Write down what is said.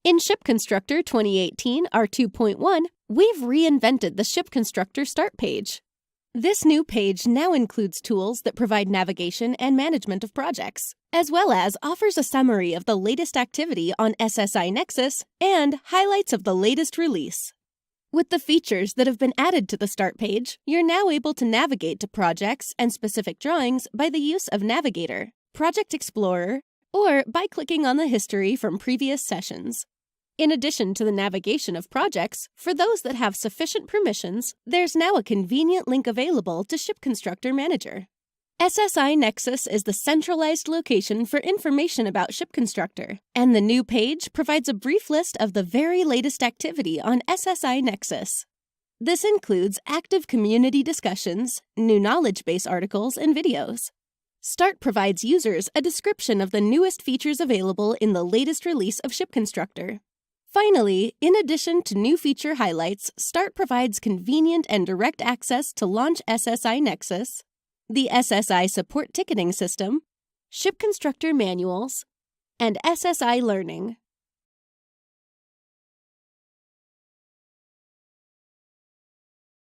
In ShipConstructor 2018 R2.1, we've reinvented the ShipConstructor Start page. This new page now includes tools that provide navigation and management of projects, as well as offers a summary of the latest activity on SSI Nexus and highlights of the latest release. With the features that have been added to the Start page, you're now able to navigate to projects and specific drawings by the use of Navigator, Project Explorer, or by clicking on the history from previous sessions. In addition to the navigation of projects, for those that have sufficient permissions, there's now a convenient link available to ShipConstructor Manager. SSI Nexus is the centralized location for information about ShipConstructor, and the new page provides a brief list of the very latest activity on SSI Nexus. This includes active community discussions, new knowledge base articles, and videos. Start provides users a description of the newest features available in the latest release of ShipConstructor. Finally, in addition to new feature highlights, Start provides convenient and direct access to launch SSI Nexus, the SSI support ticketing system, ShipConstructor manuals, and SSI Learning.